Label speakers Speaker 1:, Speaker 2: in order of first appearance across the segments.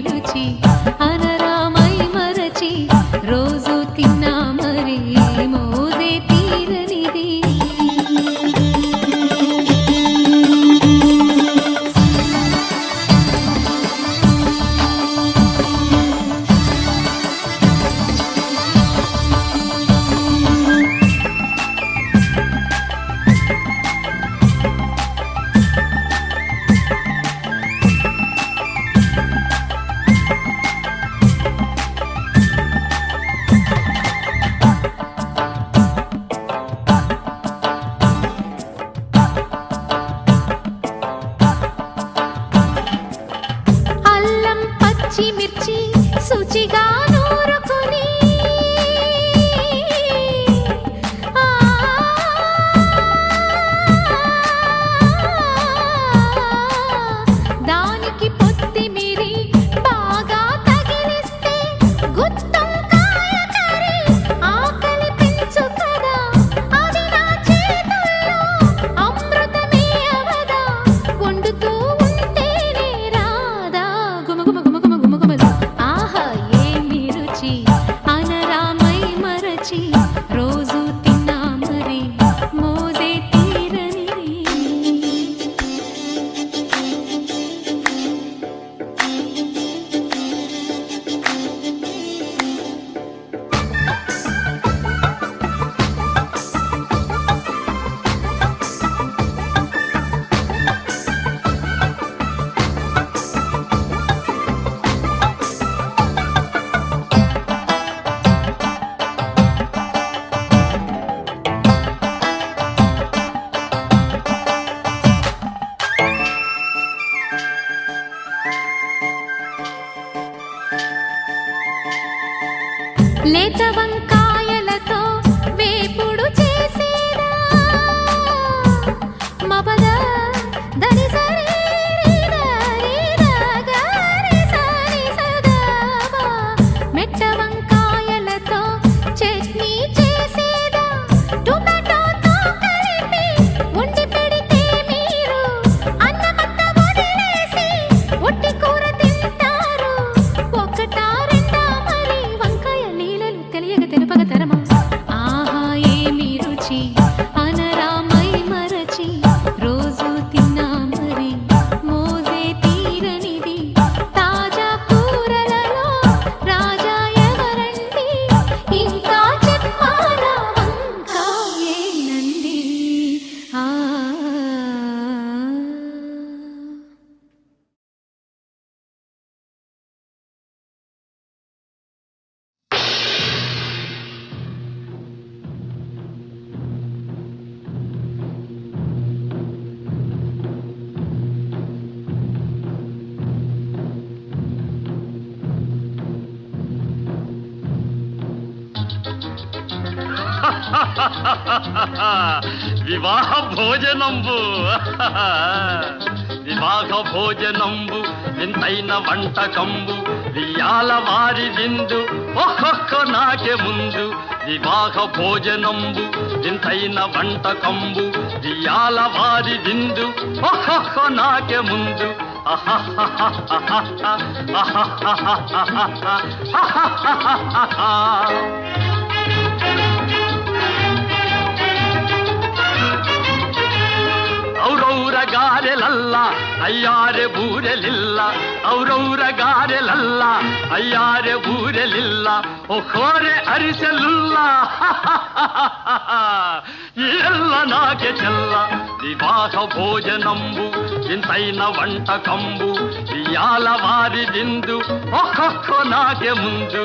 Speaker 1: రుచి అనరామై మరచి రోజు తిన్నా మరి మోదే తీరనిది మిర్చి శుచిగా నూరుకొని దానికి పొత్తి మీరి బాగా తగిలిస్తే గుత్తొంకాయ కర్రీ ఆకలి పెంచు కదా అది నా చేతుల్లో అమృతమే అవదా వండుతూ ఉంటేనే రాదా గుమ గుమ గుమ గుమ గుమ గుమ ఆహా ఏమి రుచి అనరామై మరచి రోజు తిన్నా మరి మోదే తీరనిది లేత వంకాయలతో వేపుడు చేసేదా మబద దరి సరి గరి సరి సదాబా మెట్ట వంకాయలతో చట్నీ చేసేదా టొమాటోతో కలిపి వండి పెడితే మీరు అన్నమంత వదిలేసి ఒట్టి కూర తింటారు ఒకటా రెండా మరి వంకాయ లీలలు తెలియక తెలుపక తరమా ఆహా ఏమి రుచి అనరామై మరచి రోజు తిన్నా మరి మోదే తీరనిది తాజా కూరలలో రాజా ఎవరండి ఇంకా చెప్పాలా వంకాయేనండి ఆ
Speaker 2: వివాహ భోజనంబు వివాహ భోజనంబు వింతైన వంటకంబు వియాల వారి విందు ఒక్కొక్క నాకే ముందు వివాహ భోజనంబు వింతైన వంటకంబు వియాల వారి విందు ఒక్కొక్క నాకే ముందు ಔರೌರ ಗಾರೆಲಲ್ಲ ಅಯ್ಯಾರೆ ಬೂರೆಲಿಲ್ಲ ಔರೌರ ಗಾರೆಲಲ್ಲ ಅಯ್ಯಾರೆ ಬೂರೆಲಿಲ್ಲ ಒಕ್ಕೋರೆ ಅರಿಸಲಿಲ್ಲ ಎಲ್ಲ ನಾಕೆ ಚೆಲ್ಲ ವಿವಾಹ ಭೋಜನಂಬು ಇಂತೈನ వంటకంబు ఇయాల వారి విందు ఒక్కొక్క నాకే ముందు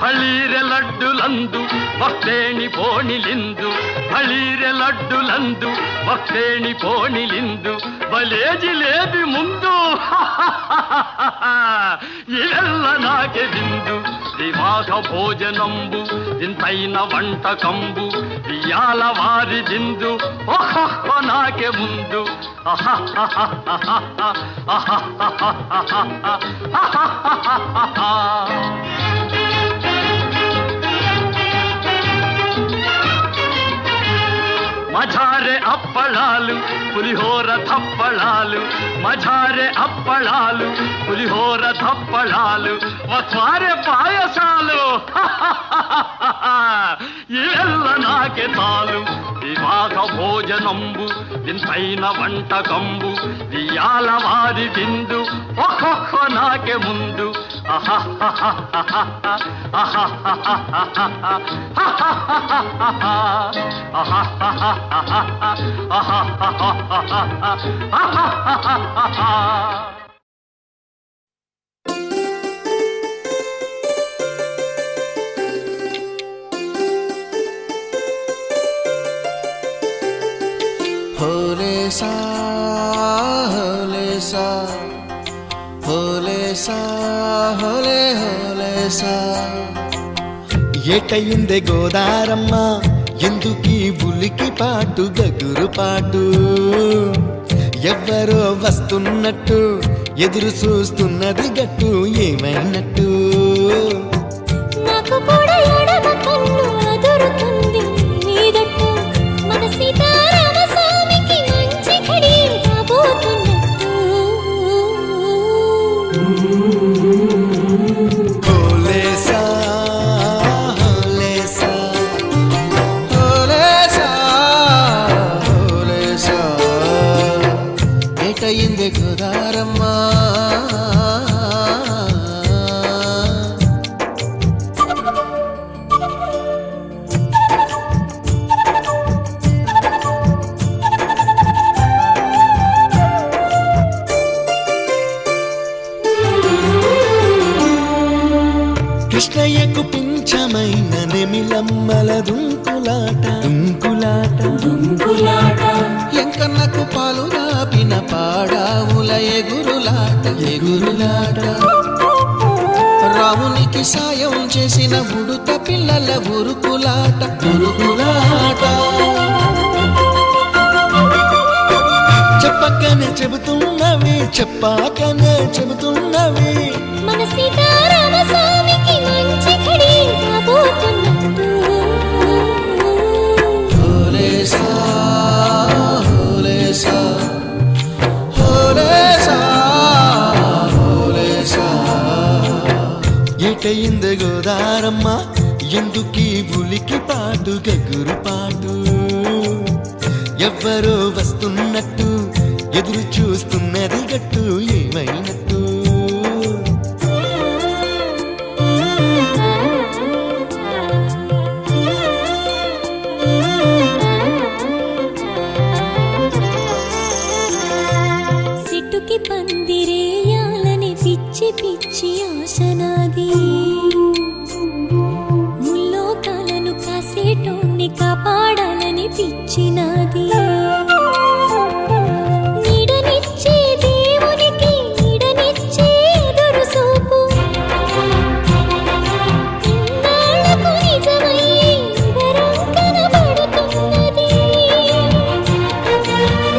Speaker 2: ಬಳಿರೆ ಲಡ್ಡುಲಂದು ಭಕ್ತೇಣಿ ಪೋಣಿಲಿಂದು ಬಳಿರೆ ಲಡ್ಡುಲಂದು ಭಕ್ತೇಣಿ ಪೋಣಿಲಿಂದು ಬಲೇ ಜಿಲೇಬಿ ಮುಂದು ఇవెల్ల నాకే విందు దివాస భోజనంబు ఇంతైన వంటకంబు ఇయాల వారి దిందు ఓహో నాకే ముందు మజారే అప్పళాలు పులిహోర థప్పళాలు మజారే అప్పళాలు పులిహోర థప్పళాలు మస్వారే పాయసాలు ఇవెల్ల నాకే తాలు వివాహ భోజనంబు ఇంతైన వంటకంబు ఇయాల వారి విందు ఒక్కొక్క నాకే ముందు
Speaker 3: హోలే సా హోలే సా హోలే సా హోలే హోలే సా ఏటయిందే గోదారమ్మ ఎందుకీ ఉలికి పాటు గగురు పాటు ఎవ్వరో వస్తున్నట్టు ఎదురు చూస్తున్నది గట్టు ఏమైనట్టు
Speaker 1: నాకు కూడా ఎడమ కన్ను అదురుతుంది నీదట్టు మన సీతారామ స్వామికి మంచి ఘడి రాబోతున్నట్టు
Speaker 3: హోలే సా హోలే సా హోలే సా హోలే సా ఏటయిందే గోదారమ్మ కృష్ణయ్యకు పింఛమైన నెమిలమ్మల దుంకులాట దుంకులాట దుంకులాట ఎంకన్నకు పాలు దాపిన పాడావుల ఎగురులాట ఎగురులాట రామునికి సాయం చేసిన ఉడుత పిల్లల ఉరుకులాట ఉరుకులాట చెప్పకనే చెబుతున్నవి చెప్పాకనే చెబుతున్నవి
Speaker 1: మన సీతారామ స్వామికి మంచి ఘడి రాబోతున్నట్టు
Speaker 3: హోలే సా హోలే సా హోలే సా హోలే సా ఏటయింది గోదారమ్మ ఎందుకీ ఉలికి పాటు గగురు పాటు ఎవ్వరో వస్తున్నట్టు ఎదురు చూస్తున్నది గట్టు ఏమైనట్టు
Speaker 1: సిట్టుకి పందిరేయాలని పిచ్చి పిచ్చి ఆశనాది ముల్లోకాలను కాసేటోన్ని కాపాడాలని పిచ్చినాది నీడనిచ్చే దేవునికి నీడనిచ్చే ఎదురు చూపు ఇన్నాళ్లకు నిజమయ్యే వరం కనబడుతున్నది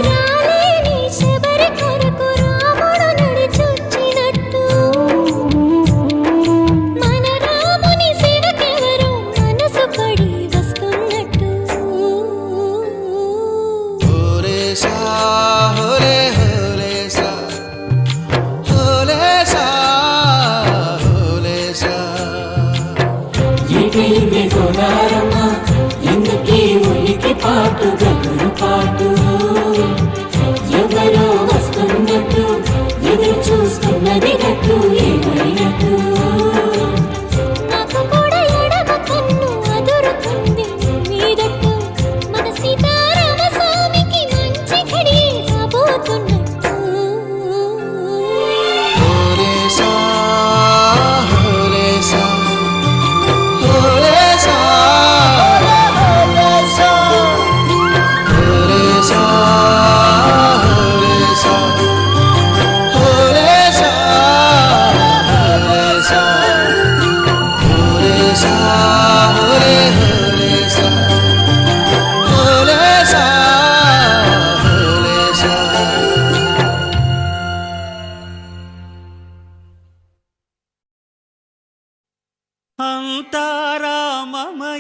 Speaker 1: రాలేని శబరి కొరకు రాముడు నడిచొచ్చినట్టు మన రాముని సేవకెవరో మనసు పడి వస్తున్నట్టు
Speaker 3: హోలే సా హోలే హోలే సా హోలే సా హోలే సా
Speaker 4: ఏటైంది గోదారమ్మ ఎందుకీ ఉలికి పాటు గగురు పాటు ఎవరో వస్తున్నట్టు ఎదురు చూస్తున్నది గట్టు ఏమైనట్టు
Speaker 1: నాకు కూడా ఎడమ కన్ను అదురుతుంది నీదట్టు మన సీతారామ స్వామికి మంచి ఘడి రాబోతున్నట్టు
Speaker 3: హోలే సా హోలే సా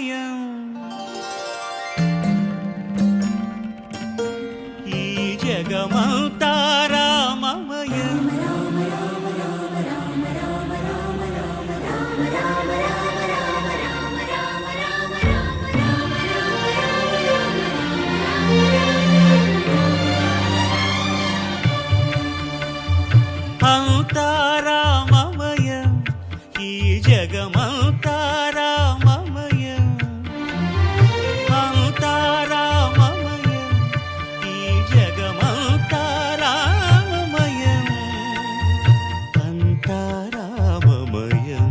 Speaker 5: రామమయం ఈ జగమంతా రామమయం అంతా రామమయం ఈ జగమంతా రామమయం అంతా రామమయం ఈ జగమంతా రామమయం అంతా రామమయం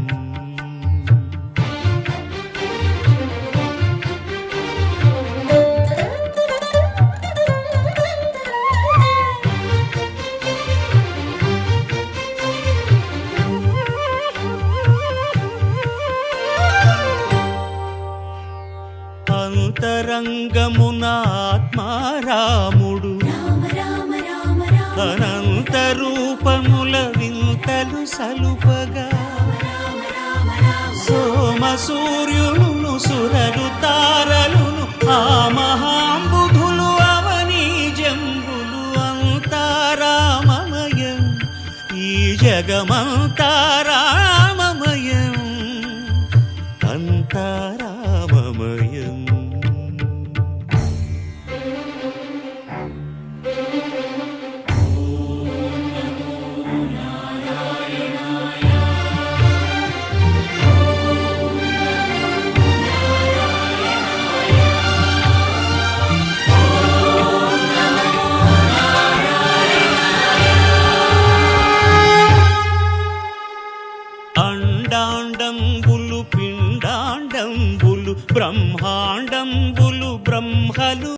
Speaker 5: అంతరంగమున ఆత్మారాముడు అనంత రూపముల వింతలు సలుపగా సోమ సూర్యులను సురలు తారలును ఆ మహాంబుధులు అవనీ జంబులు అంతారామమయం ఈ జగమంతా రామమయం అంతారామమయం అండాండంబులు పిండాండంబులు బ్రహ్మాండంబులు బ్రహ్మలు